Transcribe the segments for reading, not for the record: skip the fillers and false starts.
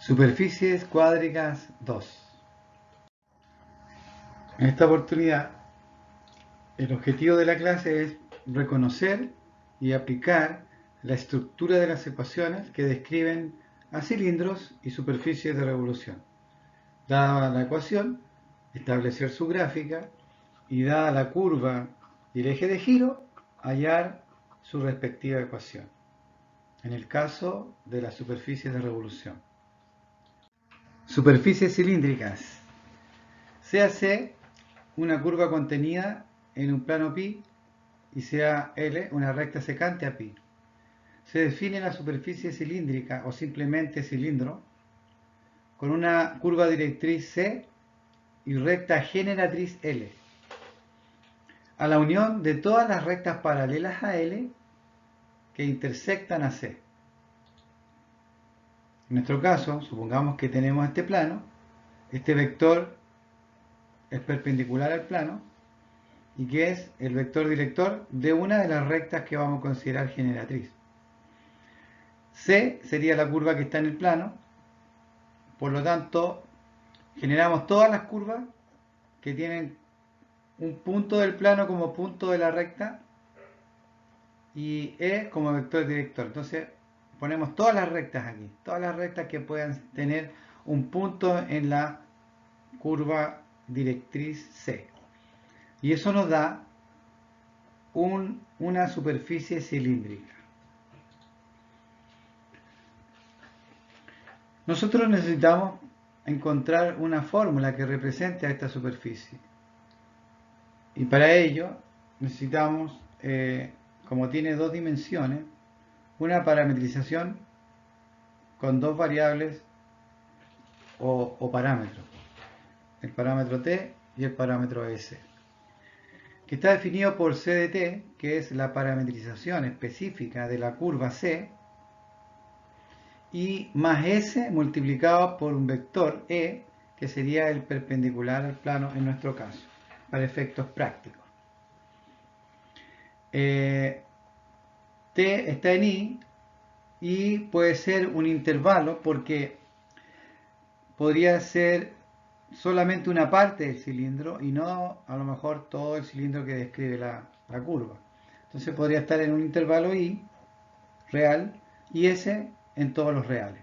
Superficies cuádricas 2. En esta oportunidad, el objetivo de la clase es reconocer y aplicar la estructura de las ecuaciones que describen a cilindros y superficies de revolución. Dada la ecuación, establecer su gráfica y dada la curva y el eje de giro, hallar su respectiva ecuación. En el caso de las superficies de revolución. Superficies cilíndricas. Séase una curva contenida en un plano pi y sea L una recta secante a pi. Se define la superficie cilíndrica o simplemente cilindro con una curva directriz C y recta generatriz L, a la unión de todas las rectas paralelas a L que intersectan a C. En nuestro caso, supongamos que tenemos este plano, este vector es perpendicular al plano y que es el vector director de una de las rectas que vamos a considerar generatriz. C sería la curva que está en el plano, por lo tanto generamos todas las curvas que tienen un punto del plano como punto de la recta y E como vector director. Entonces ponemos todas las rectas aquí, todas las rectas que puedan tener un punto en la curva directriz C. Y eso nos da una superficie cilíndrica. Nosotros necesitamos encontrar una fórmula que represente a esta superficie. Y para ello necesitamos, como tiene dos dimensiones, una parametrización con dos variables o parámetros. El parámetro t y el parámetro s, que está definido por c de t, que es la parametrización específica de la curva c, y más s multiplicado por un vector e, que sería el perpendicular al plano en nuestro caso, para efectos prácticos. T está en i y puede ser un intervalo porque podría ser solamente una parte del cilindro y no a lo mejor todo el cilindro que describe la curva. Entonces podría estar en un intervalo i real y s en todos los reales.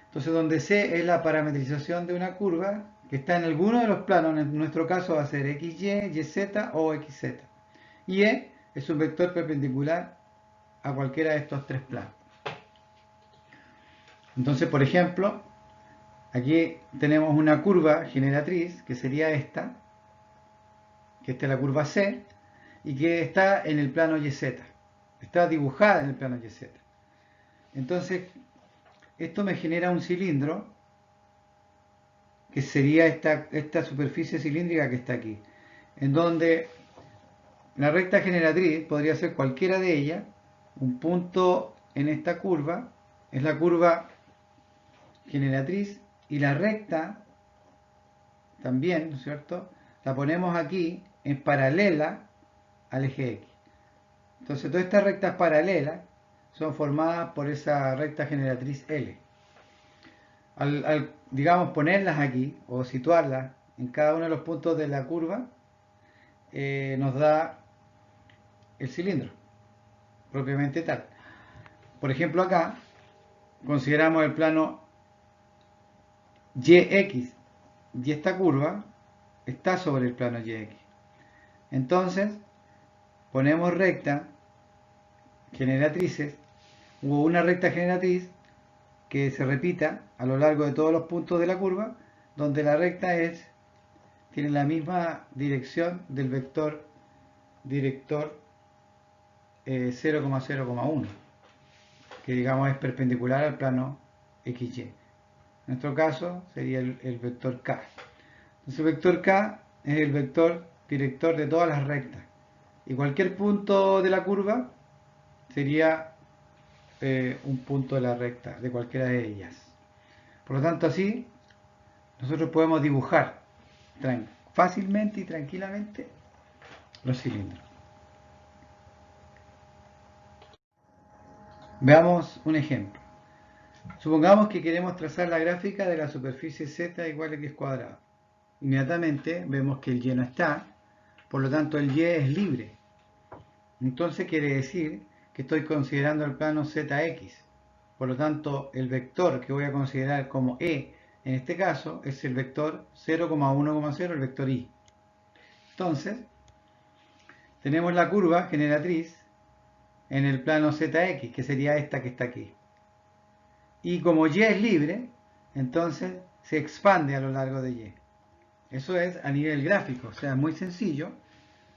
Entonces donde c es la parametrización de una curva que está en alguno de los planos, en nuestro caso va a ser xy, yz o xz. Y e es un vector perpendicular a cualquiera de estos tres planos. Entonces, por ejemplo, aquí tenemos una curva generatriz, que sería esta, que esta es la curva C, y que está en el plano YZ. Está dibujada en el plano YZ. Entonces, esto me genera un cilindro, que sería esta superficie cilíndrica que está aquí, en donde la recta generatriz podría ser cualquiera de ellas. Un punto en esta curva es la curva generatriz y la recta también, ¿no es cierto?, la ponemos aquí en paralela al eje X. Entonces todas estas rectas paralelas son formadas por esa recta generatriz L. Al digamos, ponerlas aquí o situarlas en cada uno de los puntos de la curva, nos da el cilindro, propiamente tal. Por ejemplo, acá consideramos el plano YX y esta curva está sobre el plano YX. Entonces, ponemos recta generatrices o una recta generatriz que se repita a lo largo de todos los puntos de la curva, donde la recta tiene la misma dirección del vector director 0,0,1, que digamos es perpendicular al plano XY. En nuestro caso sería el vector K. Entonces el vector K es el vector director de todas las rectas. Y cualquier punto de la curva sería un punto de la recta, de cualquiera de ellas. Por lo tanto, así nosotros podemos dibujar fácilmente y tranquilamente los cilindros. Veamos un ejemplo. Supongamos que queremos trazar la gráfica de la superficie z igual a x cuadrado. Inmediatamente vemos que el y no está, por lo tanto el y es libre. Entonces quiere decir que estoy considerando el plano zx. Por lo tanto, el vector que voy a considerar como e en este caso es el vector 0,1,0, el vector y. Entonces, tenemos la curva generatriz en el plano zx, que sería esta que está aquí. Y como y es libre, entonces se expande a lo largo de y. Eso es a nivel gráfico, o sea, es muy sencillo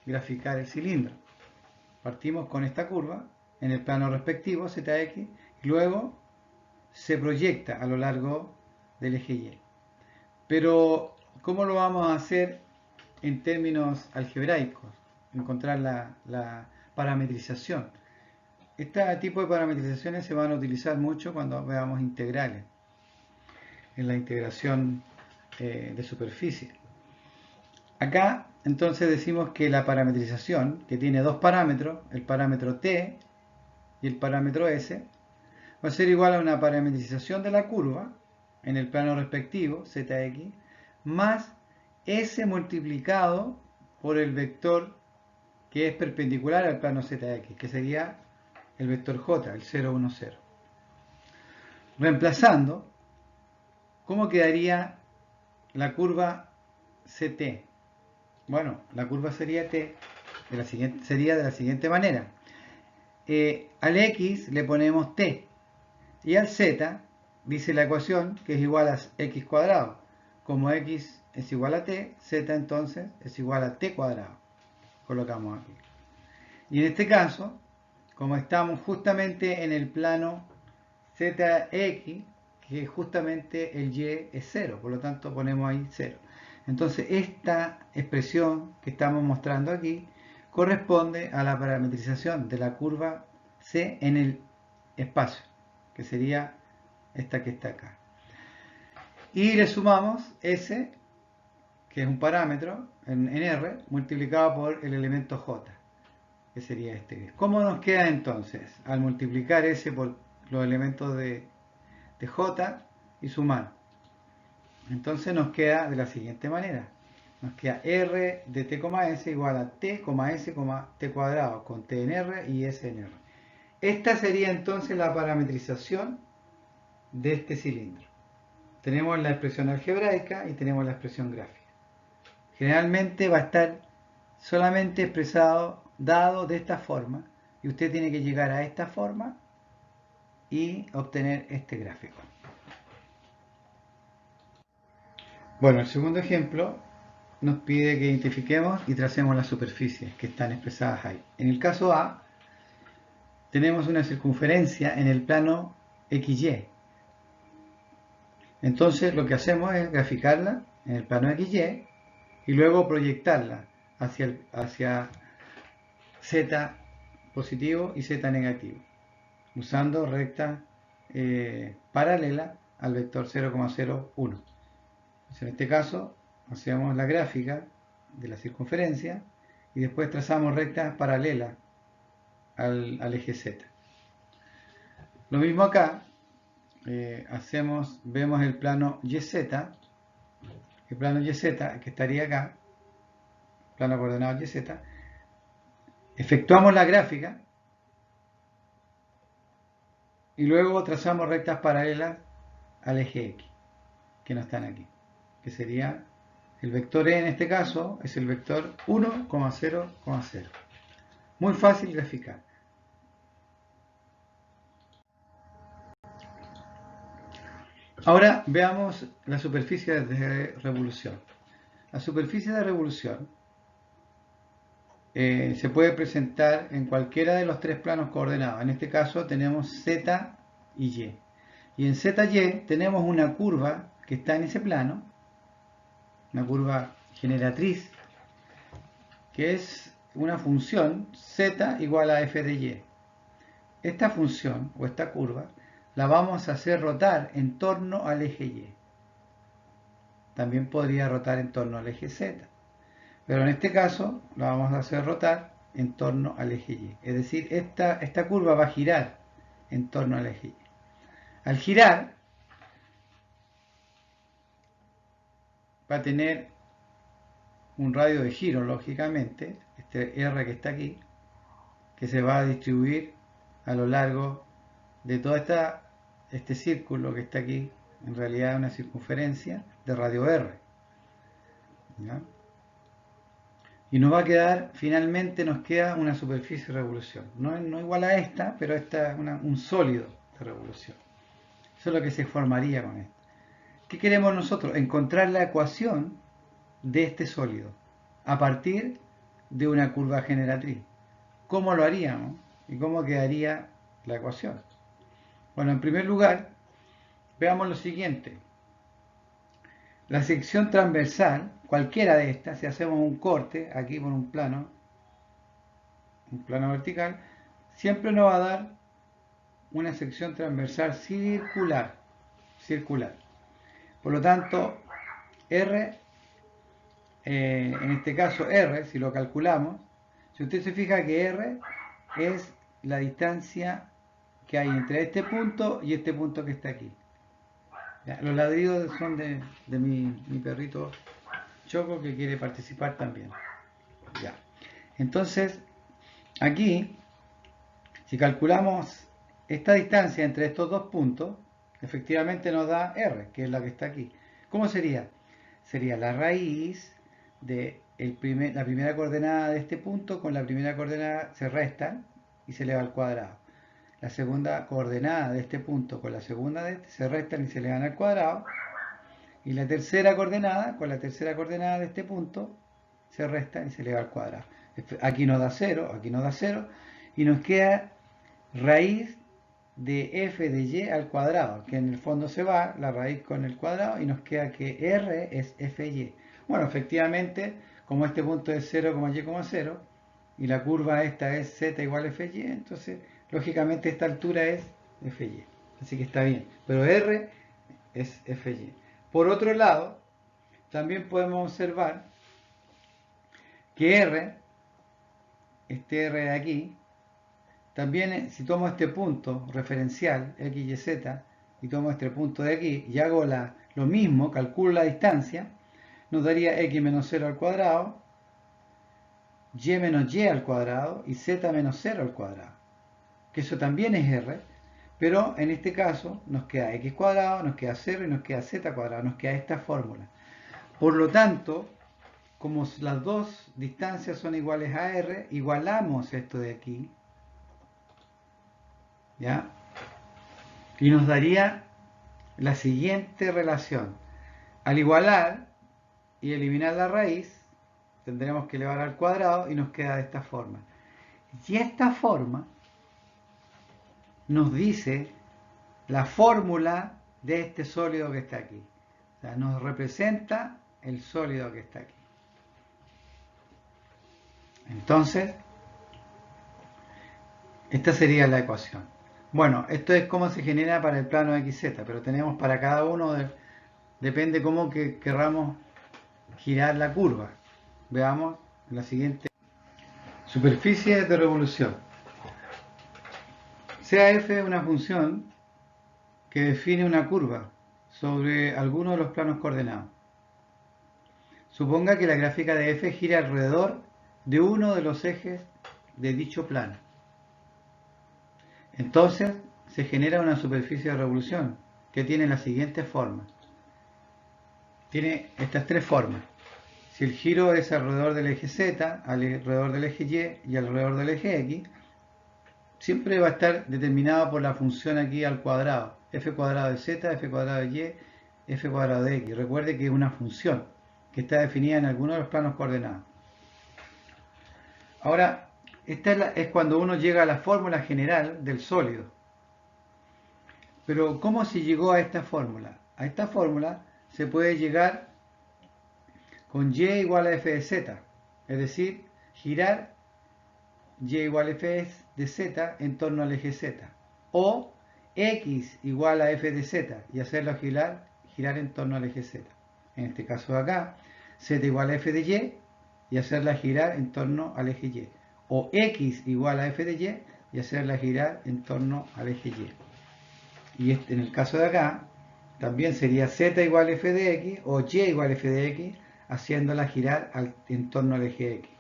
graficar el cilindro. Partimos con esta curva en el plano respectivo, zx, y luego se proyecta a lo largo del eje y. Pero, ¿cómo lo vamos a hacer en términos algebraicos? Encontrar la parametrización. Este tipo de parametrizaciones se van a utilizar mucho cuando veamos integrales, en la integración de superficie. Acá entonces decimos que la parametrización, que tiene dos parámetros, el parámetro t y el parámetro s, va a ser igual a una parametrización de la curva en el plano respectivo, zx, más s multiplicado por el vector que es perpendicular al plano zx, que sería el vector j, el 0, 1, 0. Reemplazando, ¿cómo quedaría la curva ct? Bueno, la curva sería t sería de la siguiente manera. Al x le ponemos t y al z dice la ecuación que es igual a x cuadrado. Como x es igual a t, z entonces es igual a t cuadrado. Colocamos aquí. Y en este caso, como estamos justamente en el plano zx, que justamente el y es 0, por lo tanto ponemos ahí 0. Entonces esta expresión que estamos mostrando aquí corresponde a la parametrización de la curva C en el espacio, que sería esta que está acá. Y le sumamos S, que es un parámetro en R, multiplicado por el elemento J, que sería este. ¿Cómo nos queda entonces? Al multiplicar S por los elementos de J y sumar. Entonces nos queda de la siguiente manera. Nos queda R de t, s igual a t, s, t cuadrado, con t en R y s en R. Esta sería entonces la parametrización de este cilindro. Tenemos la expresión algebraica y tenemos la expresión gráfica. Generalmente va a estar solamente expresado, dado de esta forma, y usted tiene que llegar a esta forma y obtener este gráfico. Bueno, el segundo ejemplo nos pide que identifiquemos y tracemos las superficies que están expresadas ahí. En el caso A, tenemos una circunferencia en el plano XY. Entonces lo que hacemos es graficarla en el plano XY y luego proyectarla hacia Z positivo y Z negativo, usando rectas paralelas al vector 0,01. En este caso, hacemos la gráfica de la circunferencia y después trazamos rectas paralelas al eje Z. Lo mismo acá, vemos el plano YZ, que estaría acá, plano coordenado YZ, efectuamos la gráfica y luego trazamos rectas paralelas al eje X, que no están aquí, que sería el vector E en este caso, es el vector 1,0,0. Muy fácil graficar. Ahora veamos la superficie de revolución. La superficie de revolución se puede presentar en cualquiera de los tres planos coordenados. En este caso tenemos Z y Y. Y en ZY tenemos una curva que está en ese plano, una curva generatriz, que es una función Z igual a f de Y. Esta función o esta curva la vamos a hacer rotar en torno al eje Y. También podría rotar en torno al eje Z. Pero en este caso la vamos a hacer rotar en torno al eje Y. Es decir, esta curva va a girar en torno al eje Y. Al girar va a tener un radio de giro, lógicamente, este R que está aquí, que se va a distribuir a lo largo de todo este círculo que está aquí, en realidad es una circunferencia de radio R. ¿Ya? Y nos va a quedar, finalmente nos queda una superficie de revolución. No igual a esta, pero esta es un sólido de revolución. Eso es lo que se formaría con esto. ¿Qué queremos nosotros? Encontrar la ecuación de este sólido a partir de una curva generatriz. ¿Cómo lo haríamos? ¿Y cómo quedaría la ecuación? Bueno, en primer lugar, veamos lo siguiente. La sección transversal, cualquiera de estas, si hacemos un corte aquí por un plano vertical, siempre nos va a dar una sección transversal circular. Por lo tanto, R, en este caso R, si lo calculamos, si usted se fija que R es la distancia que hay entre este punto y este punto que está aquí. Ya, los ladridos son de mi perrito Choco, que quiere participar también. Ya. Entonces, aquí, si calculamos esta distancia entre estos dos puntos, efectivamente nos da R, que es la que está aquí. ¿Cómo sería? Sería la raíz de la primera coordenada de este punto con la primera coordenada, se restan y se eleva al cuadrado. La segunda coordenada de este punto con la segunda de este se restan y se elevan al cuadrado. Y la tercera coordenada con la tercera coordenada de este punto se restan y se eleva al cuadrado. Aquí nos da 0, aquí nos da 0. Y nos queda raíz de f de y al cuadrado, que en el fondo se va la raíz con el cuadrado y nos queda que r es fy. Bueno, efectivamente, como este punto es 0,y,0 y la curva esta es z igual a fy, entonces lógicamente esta altura es fy. Así que está bien, pero r es fy. Por otro lado, también podemos observar que r, este r de aquí, también si tomo este punto referencial, x, y, z, y tomo este punto de aquí y hago lo mismo, calculo la distancia, nos daría x menos 0 al cuadrado, y menos y al cuadrado y z menos 0 al cuadrado. Que eso también es r, pero en este caso nos queda x cuadrado, nos queda 0 y nos queda z cuadrado, nos queda esta fórmula. Por lo tanto, como las dos distancias son iguales a r, igualamos esto de aquí, ¿ya? Y nos daría la siguiente relación. Al igualar y eliminar la raíz, tendremos que elevar al cuadrado y nos queda de esta forma. Y esta forma nos dice la fórmula de este sólido que está aquí. O sea, nos representa el sólido que está aquí. Entonces, esta sería la ecuación. Bueno, esto es cómo se genera para el plano XZ, pero tenemos para cada uno, depende cómo querramos girar la curva. Veamos la siguiente. Superficie de revolución. CAF es una función que define una curva sobre alguno de los planos coordenados. Suponga que la gráfica de F gira alrededor de uno de los ejes de dicho plano. Entonces se genera una superficie de revolución que tiene la siguiente forma. Tiene estas tres formas. Si el giro es alrededor del eje Z, alrededor del eje Y y alrededor del eje X, siempre va a estar determinado por la función aquí al cuadrado. F cuadrado de Z, F cuadrado de Y, F cuadrado de X. Recuerde que es una función que está definida en alguno de los planos coordenados. Ahora, esta es cuando uno llega a la fórmula general del sólido. Pero ¿cómo se llegó a esta fórmula? A esta fórmula se puede llegar con y igual a f de z, es decir, girar y igual a f de z en torno al eje z, o x igual a f de z y hacerlo girar en torno al eje z. En este caso de acá, z igual a f de y hacerla girar en torno al eje y, o x igual a f de y hacerla girar en torno al eje y. Y en el caso de acá, también sería z igual a f de x o y igual a f de x, haciéndola girar en torno al eje x.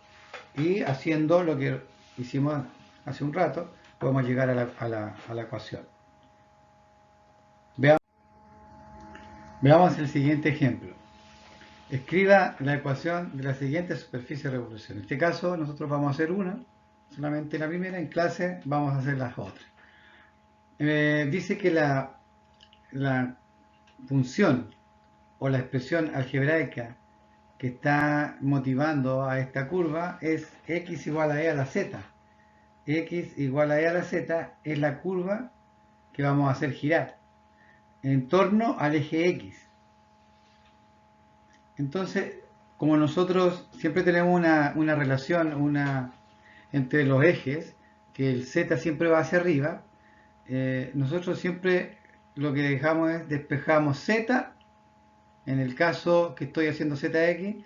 Y haciendo lo que hicimos hace un rato, podemos llegar a la ecuación. Veamos el siguiente ejemplo. Escriba la ecuación de la siguiente superficie de revolución. En este caso nosotros vamos a hacer una, solamente la primera. En clase vamos a hacer las otras. Dice que la función o la expresión algebraica que está motivando a esta curva es x igual a e a la z. X igual a e a la z es la curva que vamos a hacer girar en torno al eje x. Entonces, como nosotros siempre tenemos una relación entre los ejes, que el z siempre va hacia arriba, nosotros siempre lo que dejamos es despejamos z en el caso que estoy haciendo zx,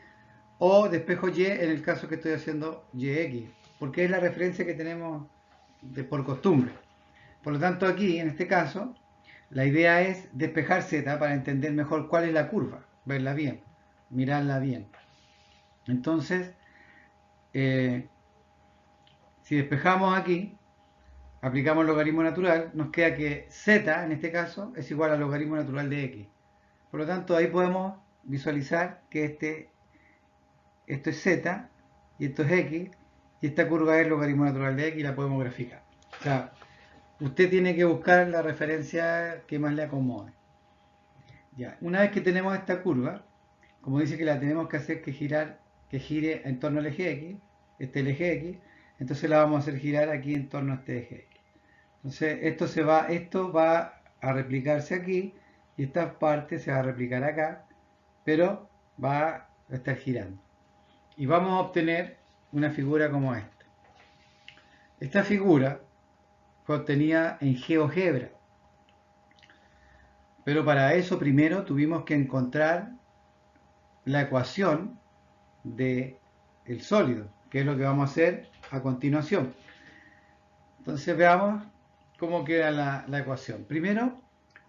o despejo y en el caso que estoy haciendo yx, porque es la referencia que tenemos por costumbre. Por lo tanto, aquí, en este caso, la idea es despejar z para entender mejor cuál es la curva, verla bien, mirarla bien. Entonces, si despejamos aquí, aplicamos el logaritmo natural, nos queda que z, en este caso, es igual al logaritmo natural de x. Por lo tanto, ahí podemos visualizar que esto es z y esto es x, y esta curva es el logaritmo natural de x y la podemos graficar. O sea, usted tiene que buscar la referencia que más le acomode. Ya, una vez que tenemos esta curva, como dice que la tenemos que hacer que gire en torno al eje x, este es el eje x, entonces la vamos a hacer girar aquí en torno a este eje x. Entonces esto va a replicarse aquí y esta parte se va a replicar acá, pero va a estar girando. Y vamos a obtener una figura como esta. Esta figura fue obtenida en GeoGebra, pero para eso primero tuvimos que encontrar la ecuación del sólido, que es lo que vamos a hacer a continuación. Entonces veamos cómo queda la ecuación. Primero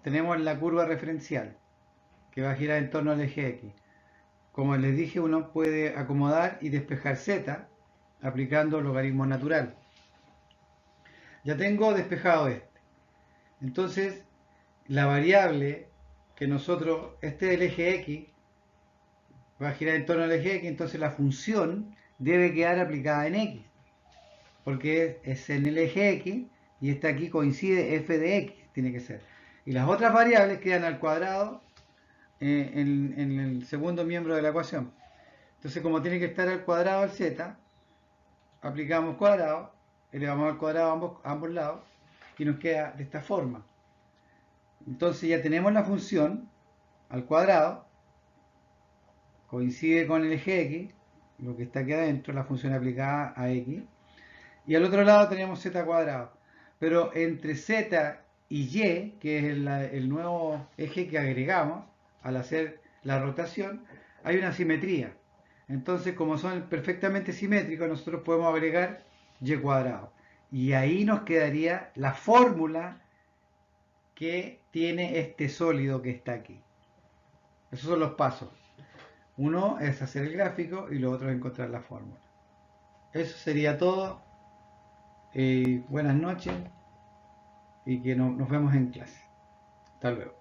tenemos la curva referencial, que va a girar en torno al eje x. Como les dije, uno puede acomodar y despejar z aplicando logaritmo natural. Ya tengo despejado este. Entonces, la variable que nosotros, este es el eje x, va a girar en torno al eje x, entonces la función debe quedar aplicada en x, porque es en el eje x y esta aquí coincide f de x, tiene que ser. Y las otras variables quedan al cuadrado en el segundo miembro de la ecuación. Entonces, como tiene que estar al cuadrado el z, aplicamos cuadrado, elevamos al cuadrado ambos lados y nos queda de esta forma. Entonces ya tenemos la función al cuadrado, coincide con el eje x, lo que está aquí adentro, la función aplicada a x, y al otro lado tenemos z cuadrado. Pero entre z y y, que es el nuevo eje que agregamos al hacer la rotación, hay una simetría. Entonces, como son perfectamente simétricos, nosotros podemos agregar y cuadrado. Y ahí nos quedaría la fórmula que tiene este sólido que está aquí. Esos son los pasos. Uno es hacer el gráfico y lo otro es encontrar la fórmula. Eso sería todo. Buenas noches y que nos vemos en clase. Hasta luego.